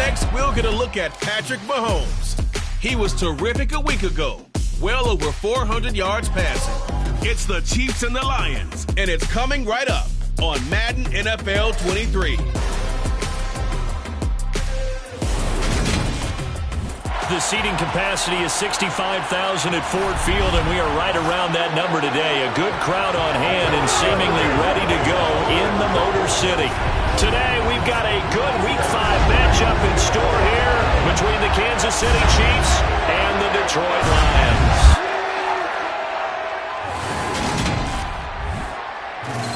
Next, we'll get a look at Patrick Mahomes. He was terrific a week ago, well over 400 yards passing. It's the Chiefs and the Lions, and it's coming right up on Madden NFL 23. The seating capacity is 65,000 at Ford Field, and we are right around that number today. A good crowd on hand and seemingly ready to go in the Motor City. Today, we've got a good Week 5 matchup in store here between the Kansas City Chiefs and the Detroit Lions.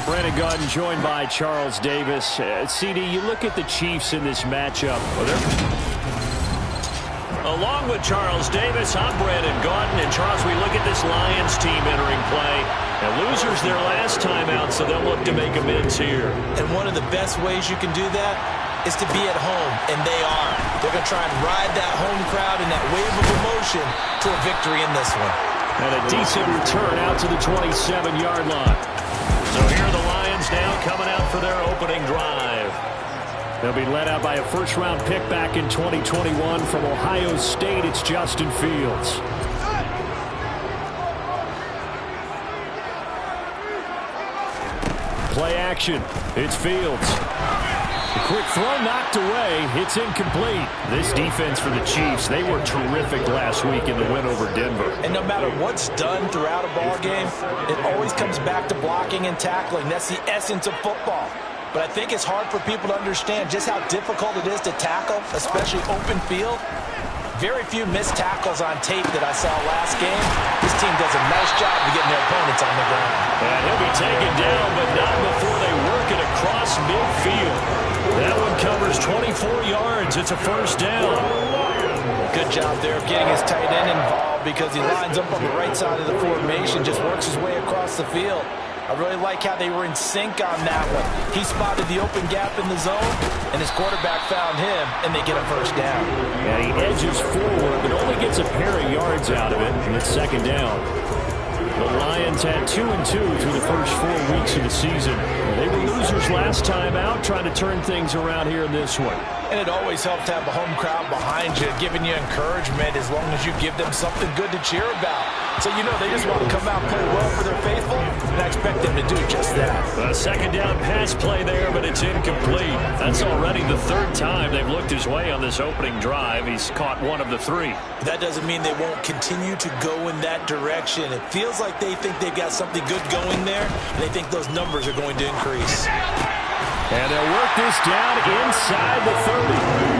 Brandon Gaudin joined by Charles Davis. CD, you look at the Chiefs in this matchup. Along with Charles Davis, I'm Brandon Gaudin. And Charles, we look at this Lions team entering play. And losers their last time out, so they'll look to make amends here. And one of the best ways you can do that is to be at home, and they are. They're going to try and ride that home crowd and that wave of emotion to a victory in this one. And a decent return out to the 27-yard line. So here are the Lions now coming out for their opening drive. They'll be led out by a first-round pick back in 2021 from Ohio State. It's Justin Fields. Play action. It's Fields. A quick throw knocked away. It's incomplete. This defense for the Chiefs, they were terrific last week in the win over Denver. And no matter what's done throughout a ball game, it always comes back to blocking and tackling. That's the essence of football. But I think it's hard for people to understand just how difficult it is to tackle, especially open field. Very few missed tackles on tape that I saw last game. This team does a nice job of getting their opponents on the ground. And he'll be taken down, but not before they work it across midfield. That one covers 24 yards. It's a first down. Good job there of getting his tight end involved because he lines up on the right side of the formation, just works his way across the field. I really like how they were in sync on that one. He spotted the open gap in the zone, and his quarterback found him, and they get a first down. And he edges forward, but only gets a pair of yards out of it, and it's second down. The Lions had 2-2 through the first 4 weeks of the season. They were losers last time out, trying to turn things around here in this one. And it always helps to have a home crowd behind you, giving you encouragement as long as you give them something good to cheer about. So you know they just want to come out and play well for their faithful, and I expect them to do just that. A second down pass play there, but it's incomplete. That's already the third time they've looked his way on this opening drive. He's caught one of the 3. That doesn't mean they won't continue to go in that direction. It feels like they think they've got something good going there, and they think those numbers are going to increase. And they'll work this down inside the 30.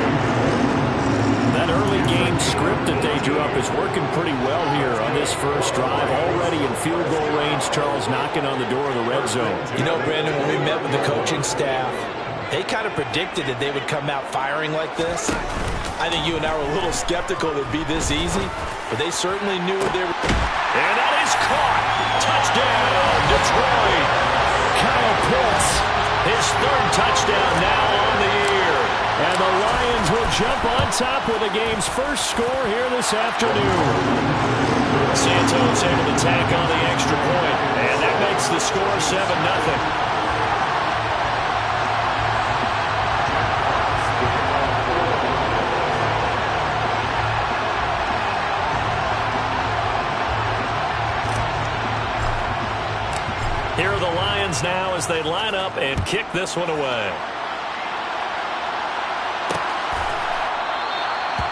That early game script that they drew up is working pretty well here on this first drive. Already in field goal range, Charles knocking on the door of the red zone. You know, Brandon, when we met with the coaching staff, they kind of predicted that they would come out firing like this. I think you and I were a little skeptical it would be this easy, but they certainly knew what they were. And that is caught. Touchdown, Detroit. Kyle Pitts, his 3rd touchdown now on the year. And the Lions will jump on top with the game's first score here this afternoon. Santos able to tack on the extra point, and that makes the score 7-0. Here are the Lions now as they line up and kick this one away.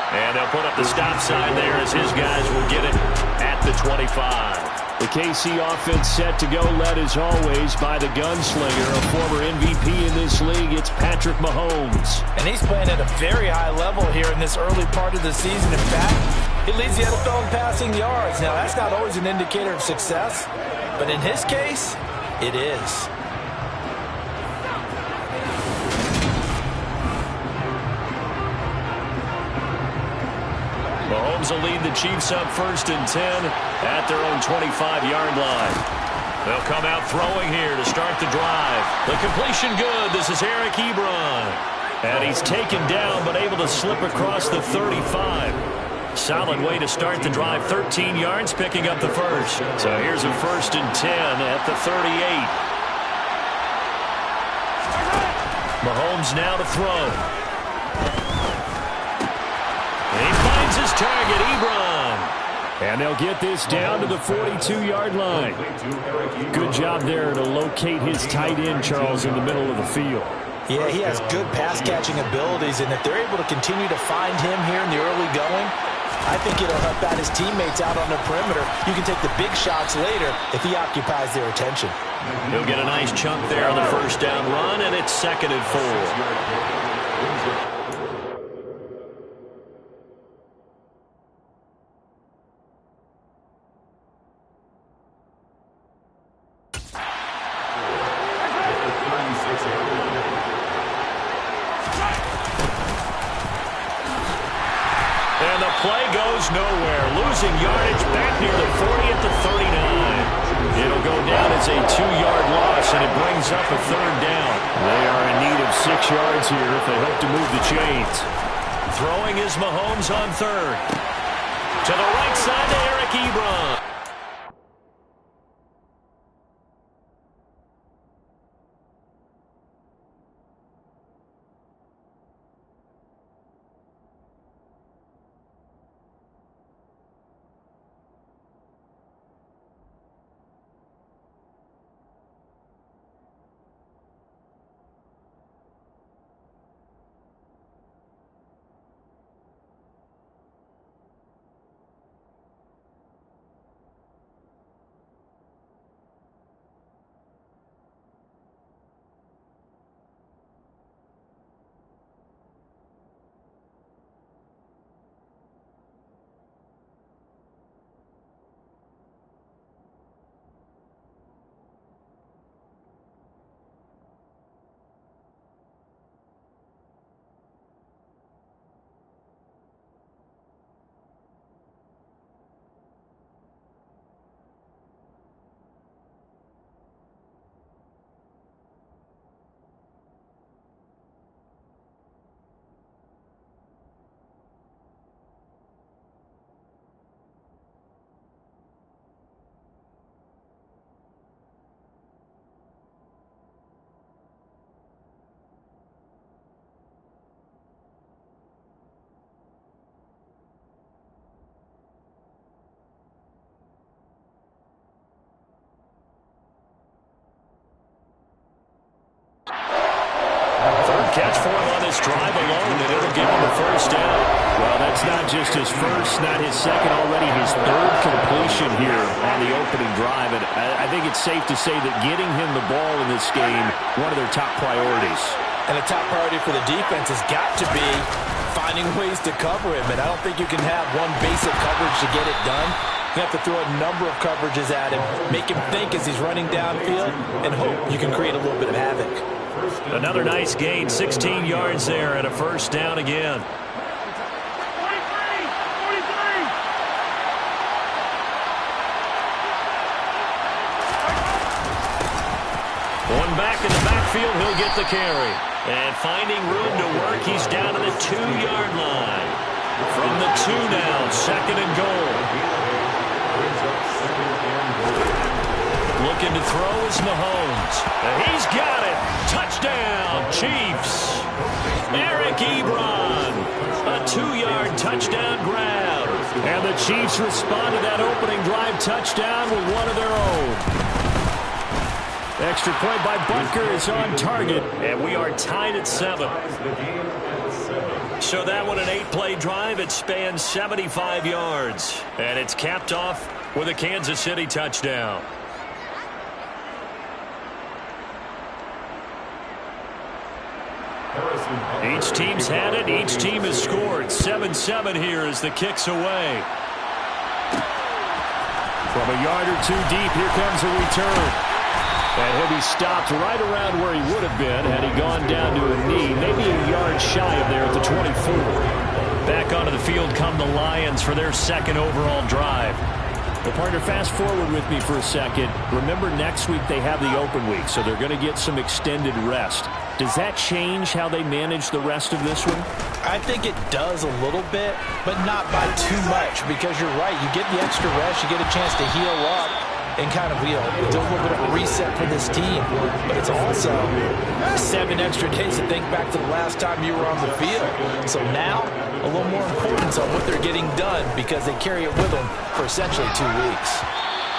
And they'll put up the stop sign there as his guys will get it at the 25. The KC offense set to go, led as always by the gunslinger, a former MVP in this league. It's Patrick Mahomes. And he's playing at a very high level here in this early part of the season. In fact, he leads the NFL in passing yards. Now, that's not always an indicator of success, but in his case, it is. Mahomes will lead the Chiefs up 1st and 10 at their own 25-yard line. They'll come out throwing here to start the drive. The completion good. This is Eric Ebron. And he's taken down but able to slip across the 35. Solid way to start the drive. 13 yards, picking up the first. So here's a 1st and 10 at the 38. Mahomes now to throw. target, Ebron. And they'll get this down to the 42-yard line. Good job there to locate his tight end, Charles, in the middle of the field. Yeah, he has good pass-catching abilities, and if they're able to continue to find him here in the early going, I think it'll help out his teammates out on the perimeter. You can take the big shots later if he occupies their attention. He'll get a nice chunk there on the first down run, and it's 2nd and 4. And the play goes nowhere. Losing yardage back near the 40 at the 39. It'll go down as a 2-yard loss, and it brings up a 3rd down. They are in need of 6 yards here if they hope to move the chains. Throwing is Mahomes on 3rd. To the right side to Eric Ebron. Catch for him on this drive alone, and it'll give him the first down. Well, that's not just his first, not his second, already his 3rd completion here on the opening drive. And I think it's safe to say that getting him the ball in this game, one of their top priorities. And the top priority for the defense has got to be finding ways to cover him. And I don't think you can have one basic coverage to get it done. You have to throw a number of coverages at him, make him think as he's running downfield, and hope you can create a little bit of havoc. Another nice gain, 16 yards there, and a first down again. One back in the backfield, he'll get the carry. And finding room to work, he's down to the 2-yard line. From the 2 now, 2nd and goal. Looking to throw is Mahomes. And he's got it. Touchdown, Chiefs. Eric Ebron. A 2-yard touchdown grab. And the Chiefs respond to that opening drive touchdown with one of their own. Extra point by Butker is on target. And we are tied at 7. So that one, an 8-play drive. It spans 75 yards. And it's capped off with a Kansas City touchdown. Each team's had it. Each team has scored. 7-7 here as the kick's away. From a yard or 2 deep, here comes a return. And he'll be stopped right around where he would have been had he gone down to a knee, maybe a yard shy of there at the 24. Back onto the field come the Lions for their 2nd overall drive. Well, partner, fast forward with me for a second. Remember, next week they have the open week, so they're going to get some extended rest. Does that change how they manage the rest of this one? I think it does a little bit, but not by too much, because you're right. You get the extra rest, you get a chance to heal up, and kind of, do a little bit of a reset for this team. But it's also 7 extra days to think back to the last time you were on the field. So now, a little more importance on what they're getting done because they carry it with them for essentially 2 weeks.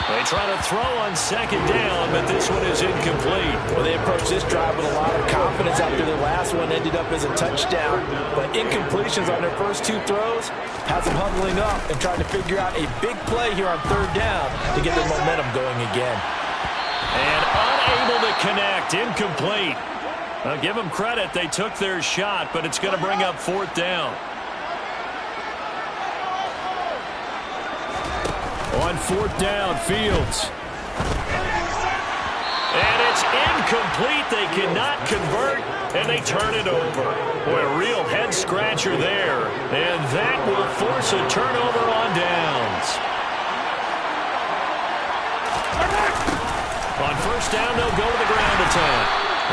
They try to throw on second down, but this one is incomplete. Well, they approached this drive with a lot of confidence after their last one ended up as a touchdown. But incompletions on their first 2 throws has them huddling up and trying to figure out a big play here on 3rd down to get their momentum going again. And unable to connect, incomplete. I'll give them credit. They took their shot, but it's going to bring up 4th down. On 4th down, Fields. And it's incomplete. They cannot convert, and they turn it over. Boy, a real head-scratcher there. And that will force a turnover on downs. On 1st down, they'll go to the ground attack.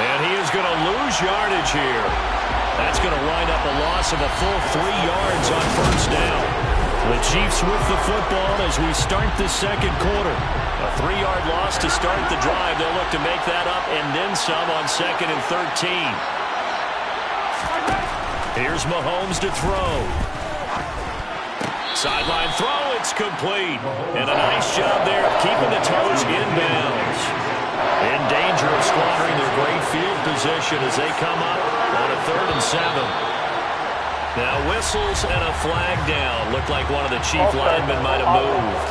And he is going to lose yardage here. That's going to wind up a loss of a full 3 yards on 1st down. The Chiefs with the football as we start the 2nd quarter. A 3-yard loss to start the drive. They'll look to make that up and then some on 2nd and 13. Here's Mahomes to throw. Sideline throw, it's complete. And a nice job there of keeping the toes inbounds. In danger of squandering their great field position as they come up on a 3rd and 7. Now whistles and a flag down. Looked like one of the Chief linemen might have moved.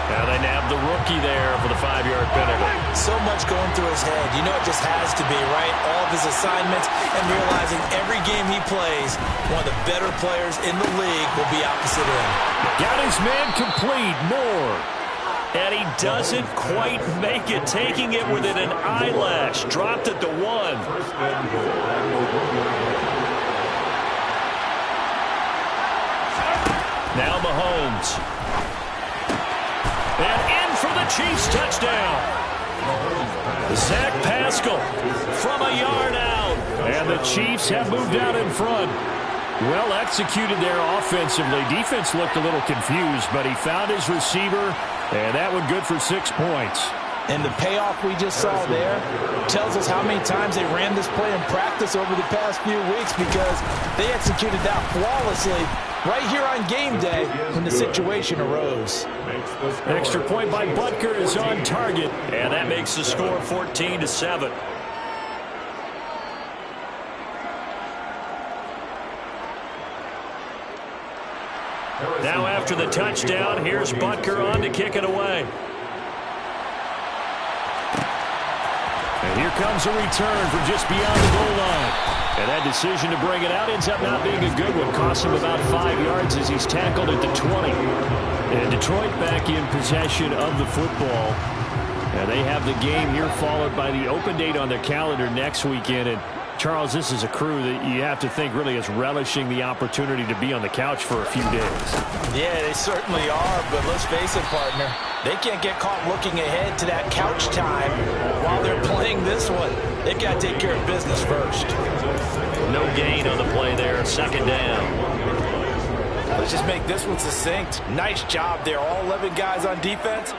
Now they nab the rookie there for the 5-yard penalty. So much going through his head. You know it just has to be, right? All of his assignments and realizing every game he plays, one of the better players in the league will be opposite him. Got his man complete, Moore. And he doesn't quite make it, taking it within an eyelash. Dropped it to 1. Now Mahomes. And in for the Chiefs touchdown. Zach Pascal from a yard out. And the Chiefs have moved out in front. Well executed there offensively. Defense looked a little confused, but he found his receiver, and that one good for 6 points. And the payoff we just saw there tells us how many times they ran this play in practice over the past few weeks because they executed that flawlessly right here on game day when the situation arose. Extra point by Butker is on target, and that makes the score 14-7. Now after the touchdown, here's Butker on to kick it away. And here comes a return from just beyond the goal line. And that decision to bring it out ends up not being a good one. Cost him about 5 yards as he's tackled at the 20. And Detroit back in possession of the football. And they have the game here followed by the open date on their calendar next weekend. And Charles, this is a crew that you have to think really is relishing the opportunity to be on the couch for a few days. Yeah, they certainly are, but let's face it, partner. They can't get caught looking ahead to that couch time while they're playing this one. They've got to take care of business first. No gain on the play there, 2nd down. Let's just make this one succinct. Nice job there. All 11 guys on defense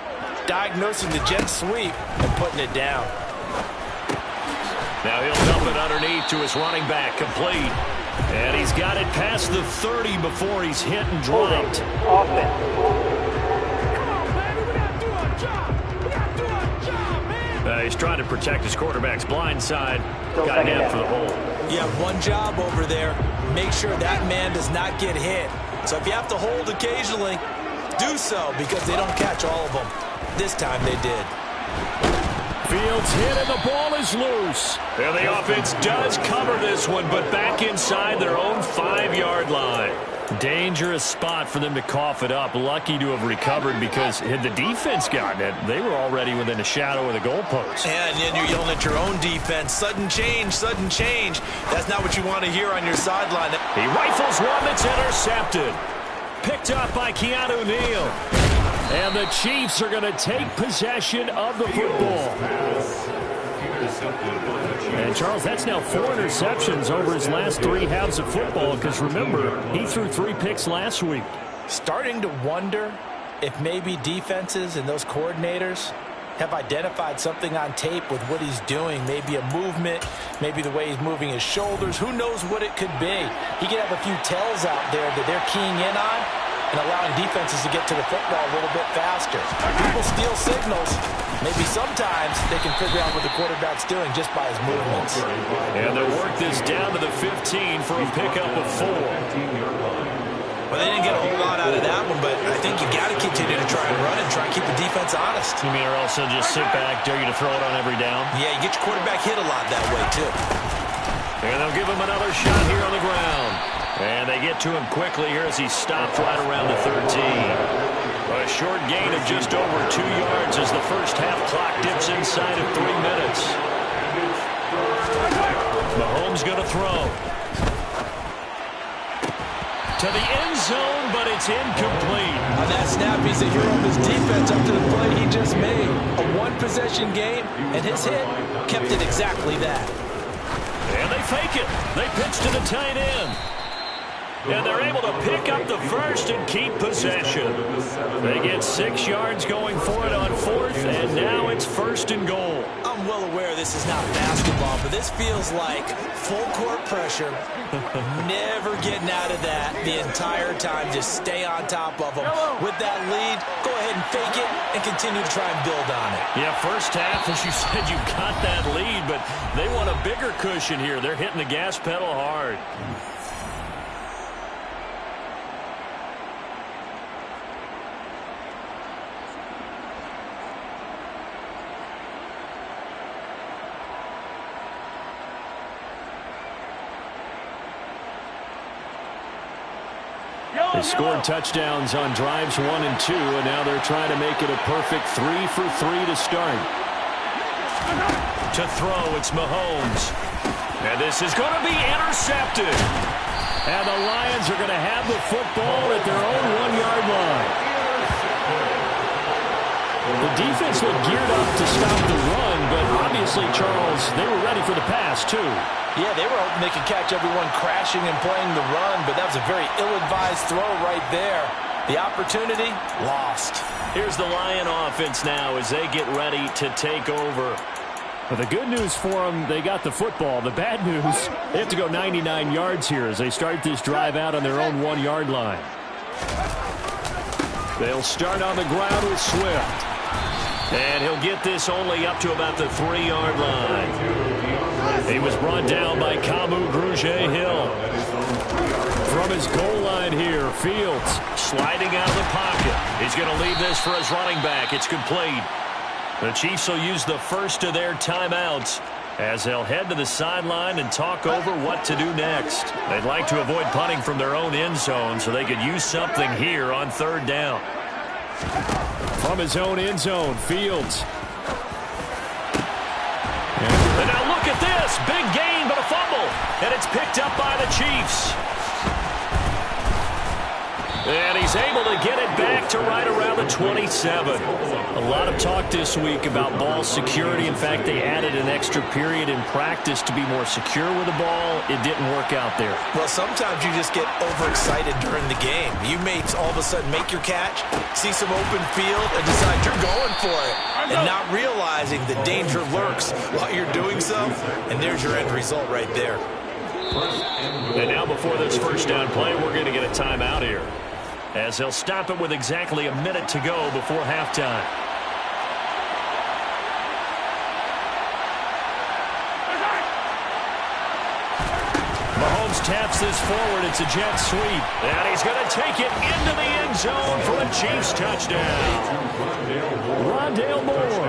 diagnosing the jet sweep and putting it down. Now he'll dump it underneath to his running back, complete. And he's got it past the 30 before he's hit and dropped. He's trying to protect his quarterback's blind side. Got nabbed for the hole. You have one job over there. Make sure that man does not get hit. So if you have to hold occasionally, do so because they don't catch all of them. This time they did. Fields hit and the ball is loose. And the offense does cover this one, but back inside their own 5-yard line. Dangerous spot for them to cough it up. Lucky to have recovered because had the defense gotten it, they were already within a shadow of the goalpost. And then you're yelling at your own defense. Sudden change, sudden change. That's not what you want to hear on your sideline. He rifles one that's intercepted. Picked up by Keanu Neal. And the Chiefs are going to take possession of the football. And, Charles, that's now 4 interceptions over his last 3 halves of football because, remember, he threw 3 picks last week. Starting to wonder if maybe defenses and those coordinators have identified something on tape with what he's doing, maybe a movement, maybe the way he's moving his shoulders, who knows what it could be. He could have a few tells out there that they're keying in on and allowing defenses to get to the football a little bit faster. People steal signals. Maybe sometimes they can figure out what the quarterback's doing just by his movements. And they'll work this down to the 15 for a pickup of 4. Well, they didn't get a whole lot out of that one, but I think you got to continue to try and run and try and keep the defense honest. You mean, or else they'll just sit back, dare you to throw it on every down? Yeah, you get your quarterback hit a lot that way, too. And they'll give him another shot here on the ground. And they get to him quickly here as he stopped right around the 13. A short gain of just over 2 yards as the first half clock dips inside of 3 minutes. Mahomes going to throw. To the end zone, but it's incomplete. On that snap, he's a hero of his defense up to the play he just made. A one-possession game, and his hit kept it exactly that. And they fake it. They pitch to the tight end. And they're able to pick up the first and keep possession. They get 6 yards going for it on 4th, and now it's 1st and goal. I'm well aware this is not basketball, but this feels like full court pressure. Never getting out of that the entire time. Just stay on top of them. With that lead, go ahead and fake it and continue to try and build on it. Yeah, first half, as you said, you got that lead, but they want a bigger cushion here. They're hitting the gas pedal hard. They scored touchdowns on drives 1 and 2, and now they're trying to make it a perfect 3 for 3 to start. To throw, it's Mahomes. And this is going to be intercepted. And the Lions are going to have the football at their own 1-yard line. The defense looked geared up to stop the run, but obviously, Charles, they were ready for the pass, too. Yeah, they were hoping they could catch everyone crashing and playing the run, but that was a very ill-advised throw right there. The opportunity, lost. Here's the Lion offense now as they get ready to take over. But the good news for them, they got the football. The bad news, they have to go 99 yards here as they start this drive out on their own 1-yard line. They'll start on the ground with Swift. And he'll get this only up to about the 3-yard line. He was brought down by Kamu Grugier-Hill. From his goal line here, Fields sliding out of the pocket. He's going to leave this for his running back. It's complete. The Chiefs will use the first of their timeouts as they'll head to the sideline and talk over what to do next. They'd like to avoid punting from their own end zone so they could use something here on 3rd down. From his own end zone, Fields. And now look at this. Big gain, but a fumble. And it's picked up by the Chiefs. And he's able to get it back to right around the 27. A lot of talk this week about ball security. In fact, they added an extra period in practice to be more secure with the ball. It didn't work out there. Well, sometimes you just get overexcited during the game. You may all of a sudden make your catch, see some open field, and decide you're going for it. And not realizing the danger lurks while you're doing so. And there's your end result right there. And now before this first down play, we're going to get a timeout here, as they'll stop it with exactly a minute to go before halftime. Mahomes taps this forward. It's a jet sweep. And he's going to take it into the end zone for a Chiefs touchdown. Rondale Moore,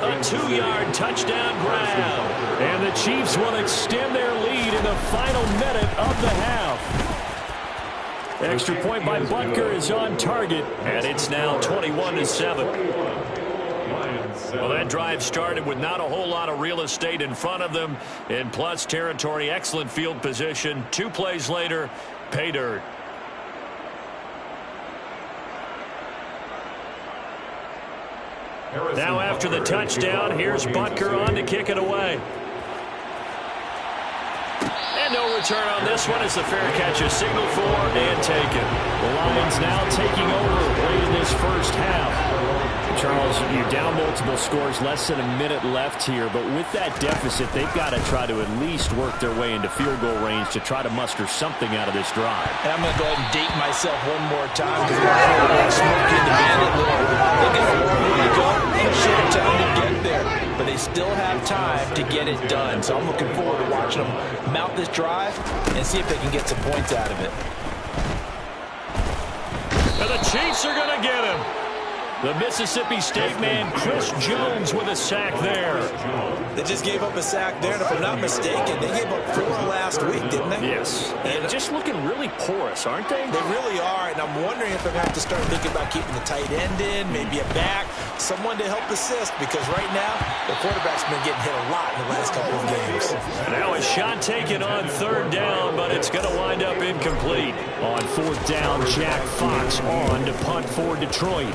a 2-yard touchdown grab. And the Chiefs will extend their lead in the final minute of the half. Extra point by Butker is on target, and it's now 21-7. Well, that drive started with not a whole lot of real estate in front of them. In plus territory, excellent field position. 2 plays later, pay dirt. Now after the touchdown, here's Butker on to kick it away. And no no return on this one as the fair catch is signaled for and taken. The Lions now taking over late in this first half. Charles, you're down multiple scores, less than a minute left here, but with that deficit, they've got to try to at least work their way into field goal range to try to muster something out of this drive. And I'm going to go ahead and date myself one more time because I'm smoking the bandit little. They got a long way to go and a short time to get there, but they still have time to get it done. So I'm looking forward to watching them mount this drive and see if they can get some points out of it. And the Chiefs are going to get him. The Mississippi State man, Chris Jones, with a sack there. They just gave up a sack there, and if I'm not mistaken, they gave up 4 last week, didn't they? Yes. And just looking really porous, aren't they? They really are, and I'm wondering if they're going to have to start thinking about keeping the tight end in, maybe a back, someone to help assist, because right now, the quarterback's been getting hit a lot in the last couple of games. Now a shot taken on 3rd down, but it's going to wind up incomplete. On 4th down, Jack Fox on to punt for Detroit.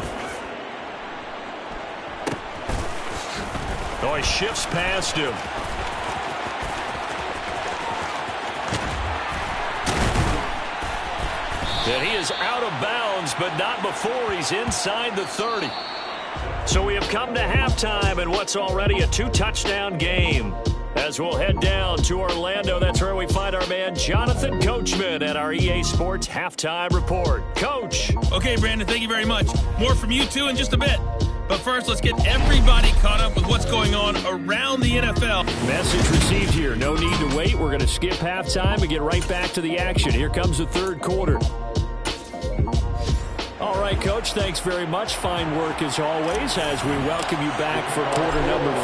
Oh, he shifts past him. And he is out of bounds, but not before he's inside the 30. So we have come to halftime in what's already a 2-touchdown game. As we'll head down to Orlando, that's where we find our man Jonathan Coachman at our EA Sports Halftime Report. Coach. Okay, Brandon, thank you very much. More from you two in just a bit. But first, let's get everybody caught up with what's going on around the NFL. Message received here. No need to wait. We're going to skip halftime and get right back to the action. Here comes the 3rd quarter. All right, Coach, thanks very much. Fine work as always as we welcome you back for quarter number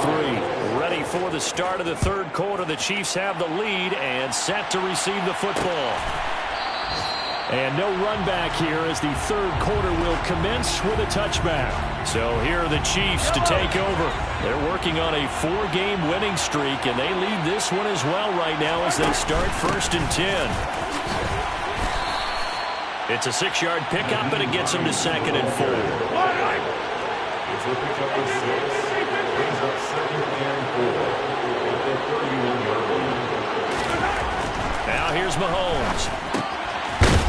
3. Ready for the start of the 3rd quarter. The Chiefs have the lead and set to receive the football. And no run back here as the 3rd quarter will commence with a touchback. So here are the Chiefs to take over. They're working on a 4-game winning streak, and they lead this one as well right now as they start 1st and 10. It's a 6-yard pickup, and it gets them to 2nd and 4. Now here's Mahomes.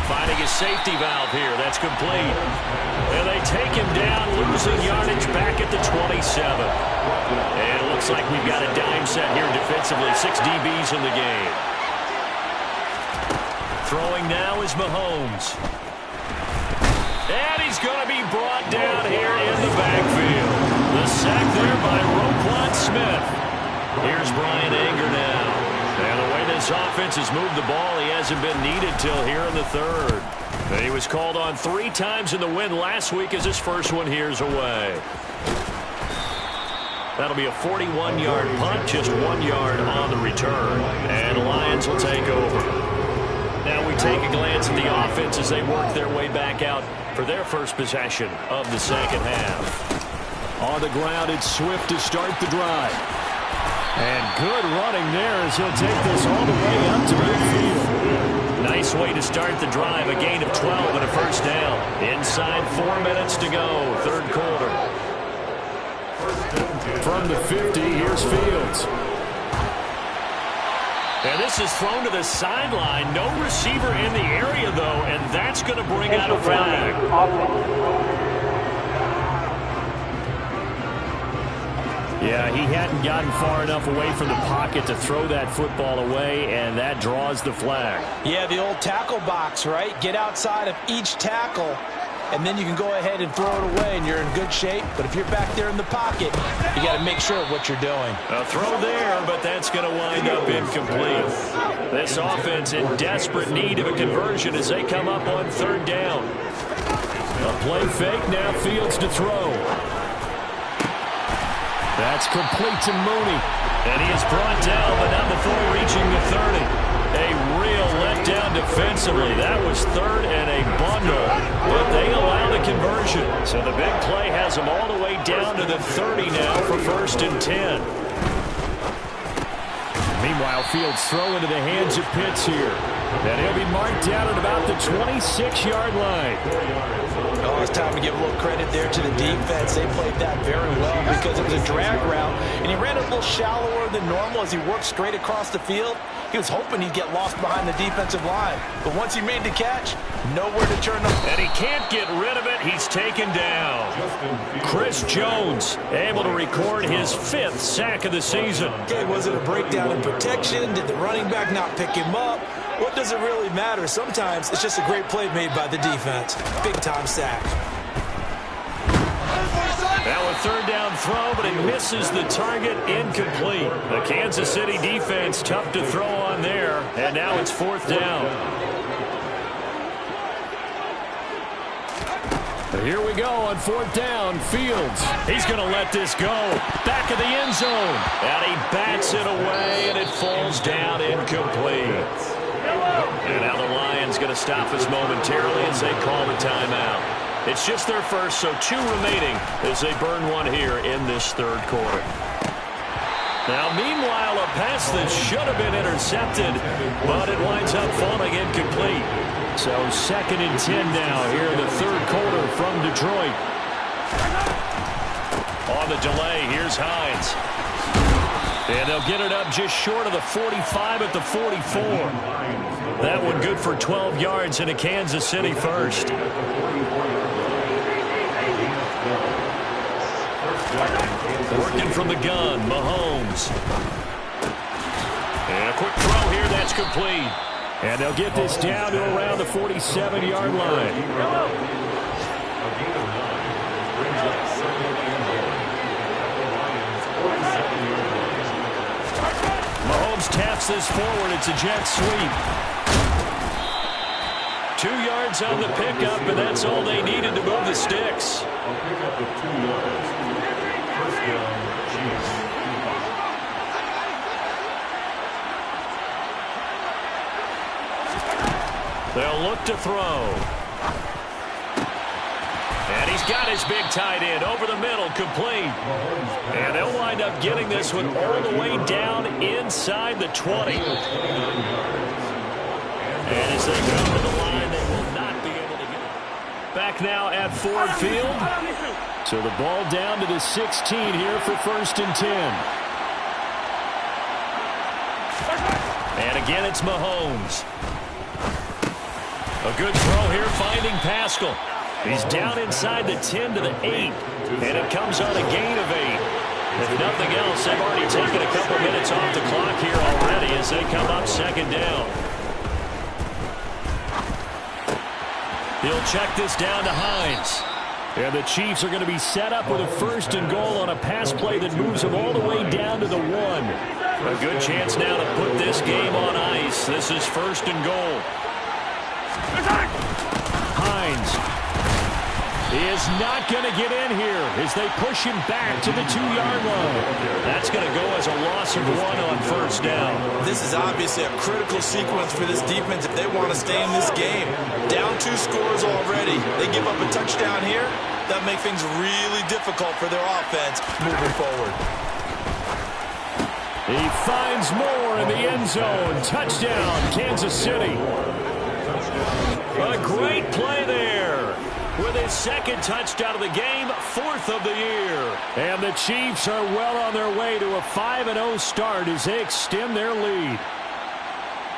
Finding his safety valve here. That's complete. And they take him down, losing yardage back at the 27. And it looks like we've got a dime set here defensively. 6 DBs in the game. Throwing now is Mahomes. And he's going to be brought down here in the backfield. The sack there by Roquan Smith. Here's Brian Anger now. And the way this offense has moved the ball, he hasn't been needed till here in the 3rd. And he was called on 3 times in the win last week as his first one here's away. That'll be a 41-yard punt, just 1 yard on the return. And the Lions will take over. Now we take a glance at the offense as they work their way back out for their first possession of the 2nd half. On the ground, it's Swift to start the drive. And good running there as he'll take this all the way up to midfield. Nice way to start the drive. A gain of 12 and a 1st down. Inside 4 minutes to go, 3rd quarter. From the 50, here's Fields. And this is thrown to the sideline. No receiver in the area, though, and that's going to bring out a flag. Yeah, he hadn't gotten far enough away from the pocket to throw that football away, and that draws the flag. Yeah, the old tackle box, right? Get outside of each tackle, and then you can go ahead and throw it away, and you're in good shape. But if you're back there in the pocket, you got to make sure of what you're doing. A throw there, but that's going to wind up incomplete. This offense in desperate need of a conversion as they come up on 3rd down. A play fake, now Fields to throw. That's complete to Mooney. And he is brought down, but not before reaching the 30. A real letdown defensively. That was 3rd and a bundle. But they allow the conversion. So the big play has them all the way down to the 30 now for 1st and 10. Meanwhile, Fields throw into the hands of Pitts here. And he'll be marked down at about the 26-yard line. Oh, it's time to give a little credit there to the defense. They played that very well because it was a drag route, and he ran a little shallower than normal as he worked straight across the field. He was hoping he'd get lost behind the defensive line. But once he made the catch, nowhere to turn. And he can't get rid of it. He's taken down. Chris Jones able to record his 5th sack of the season. Okay, was it a breakdown in protection? Did the running back not pick him up? What does it really matter? Sometimes it's just a great play made by the defense. Big-time sack. Now a 3rd down throw, but it misses the target, incomplete. The Kansas City defense tough to throw on there, and now it's 4th down. Here we go on 4th down. Fields. He's going to let this go. Back of the end zone. And he bats it away, and it falls down incomplete. And now the Lions going to stop us momentarily as they call the timeout. It's just their first, so 2 remaining as they burn one here in this 3rd quarter. Now, meanwhile, a pass that should have been intercepted, but it winds up falling incomplete. So 2nd and 10 now here in the 3rd quarter from Detroit. On the delay, here's Hines. And they'll get it up just short of the 45 at the 44. That one good for 12 yards in a Kansas City first. Working from the gun, Mahomes. And a quick throw here, that's complete. And they'll get this down to around the 47-yard line. Mahomes taps this forward. It's a jet sweep. 2 yards on the pickup, and that's all they needed to move the sticks. They'll look to throw. And he's got his big tight end over the middle, complete. And they'll wind up getting this one all the way down inside the 20. And as they go to the line, they will not be able to get it. Back now at Ford Field. So the ball down to the 16 here for 1st and 10. And again, it's Mahomes. A good throw here, finding Pascal. He's down inside the 10 to the 8, and it comes on a gain of 8. If nothing else, they've already taken a couple minutes off the clock here already as they come up 2nd down. He'll check this down to Hines. And the Chiefs are going to be set up with a 1st and goal on a pass play that moves them all the way down to the 1. A good chance now to put this game on ice. This is 1st and goal. Hines is not going to get in here as they push him back to the 2-yard line. That's going to go as a loss of 1 on 1st down. This is obviously a critical sequence for this defense if they want to stay in this game. Down 2 scores already. They give up a touchdown here. That makes things really difficult for their offense moving forward. He finds more in the end zone. Touchdown, Kansas City. A great play there. With his 2nd touchdown of the game, 4th of the year. And the Chiefs are well on their way to a 5-0 start as they extend their lead.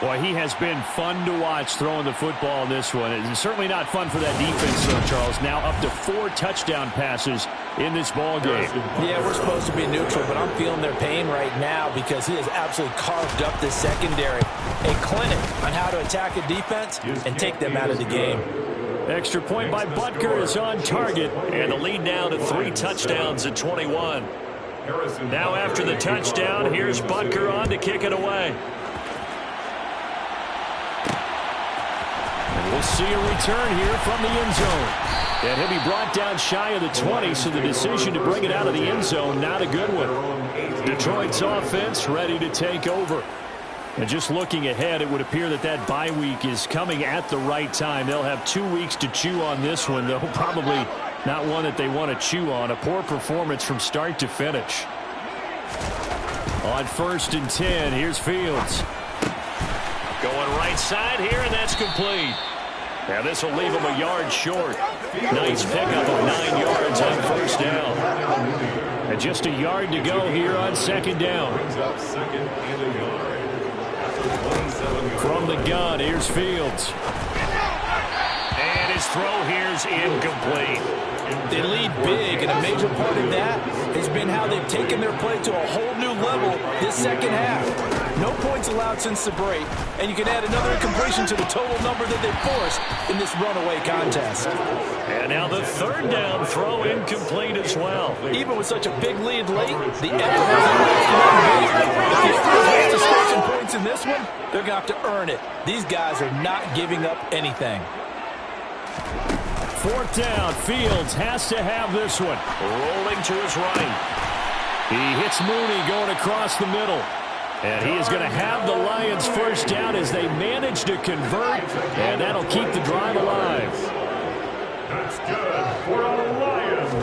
Boy, he has been fun to watch throwing the football in this one. It's certainly not fun for that defense, though, Charles. Now up to 4 touchdown passes in this ball game. Yeah, we're supposed to be neutral, but I'm feeling their pain right now because he has absolutely carved up this secondary. A clinic on how to attack a defense and take them out of the game. Extra point by Butker is on target, and the lead now to 3 touchdowns at 21. Now after the touchdown, here's Butker on to kick it away. And we'll see a return here from the end zone. And he'll be brought down shy of the 20, so the decision to bring it out of the end zone, not a good one. Detroit's offense ready to take over. And just looking ahead, it would appear that that bye week is coming at the right time. They'll have 2 weeks to chew on this one, though probably not one that they want to chew on. A poor performance from start to finish. On 1st and 10, here's Fields. Going right side here, and that's complete. Now this will leave him a yard short. Nice pickup of 9 yards on 1st down. And just a yard to go here on 2nd down. From the gun, here's Fields. And his throw here's incomplete. They lead big, and a major part of that has been how they've taken their play to a whole new level this second half. No points allowed since the break, and you can add another incompletion to the total number that they forced in this runaway contest. And now the third down throw incomplete as well. Even with such a big lead late, the effort has big. If the offense wants to score some points in this one, they're going to have to earn it. These guys are not giving up anything. Fourth down, Fields has to have this one. Rolling to his right. He hits Mooney going across the middle. And he is going to have the Lions first down as they manage to convert, and that'll keep the drive alive. That's good for the Lions.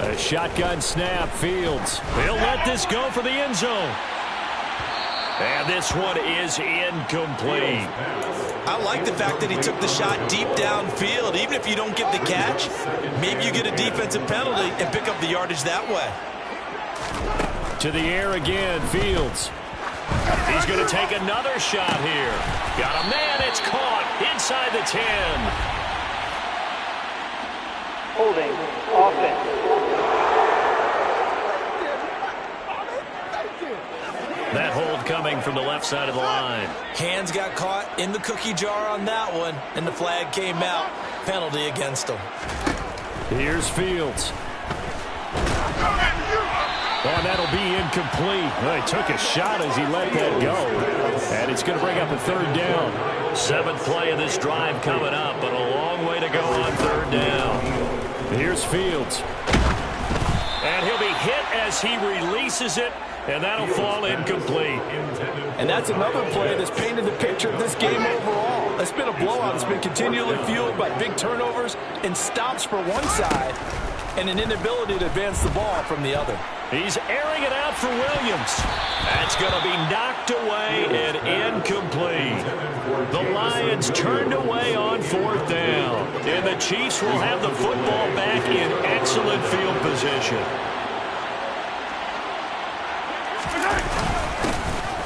A shotgun snap, Fields. He'll let this go for the end zone. And this one is incomplete. I like the fact that he took the shot deep downfield. Even if you don't get the catch, maybe you get a defensive penalty and pick up the yardage that way. To the air again, Fields. He's going to take another shot here. Got a man, it's caught inside the 10. Holding, offense. That hold coming from the left side of the line. Hands got caught in the cookie jar on that one, and the flag came out. Penalty against him. Here's Fields. Oh, that'll be incomplete. Well, he took a shot as he let that go. And it's going to bring up a third down. Seventh play of this drive coming up, but a long way to go on third down. Here's Fields. And he'll be hit as he releases it, and that'll fall incomplete. And that's another play that's painted the picture of this game overall. It's been a blowout. It's been continually fueled by big turnovers and stops for one side and an inability to advance the ball from the other. He's airing it out for Williams. That's going to be knocked away and incomplete. The Lions turned away on fourth down. And the Chiefs will have the football back in excellent field position.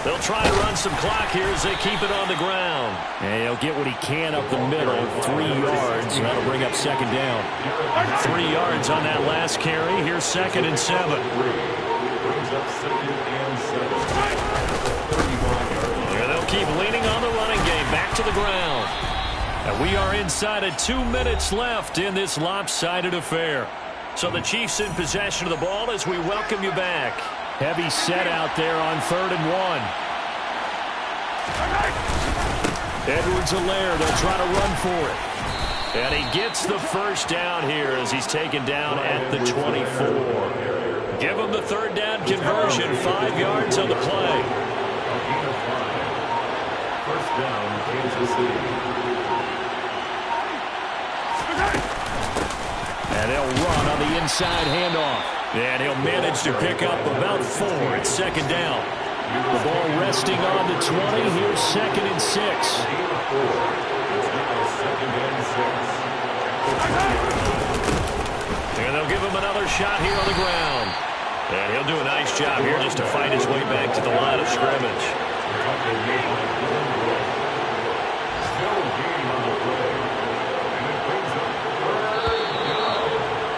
They'll try to run some clock here as they keep it on the ground. And he'll get what he can up the middle, 3 yards, and that'll bring up second down. 3 yards on that last carry. Here's 2nd and 7. Here they'll keep leaning on the running game, back to the ground. And we are inside of 2 minutes left in this lopsided affair. So the Chiefs in possession of the ball as we welcome you back. Heavy set out there on 3rd and 1. Edwards-Helaire, they'll try to run for it. And he gets the first down here as he's taken down at the 24. Give him the third down conversion, 5 yards on the play. First down, Kansas City. And they'll run on the inside handoff. And he'll manage to pick up about 4 at second down. The ball resting on the 20. Here's 2nd and 6. And they'll give him another shot here on the ground. And he'll do a nice job here just to fight his way back to the line of scrimmage.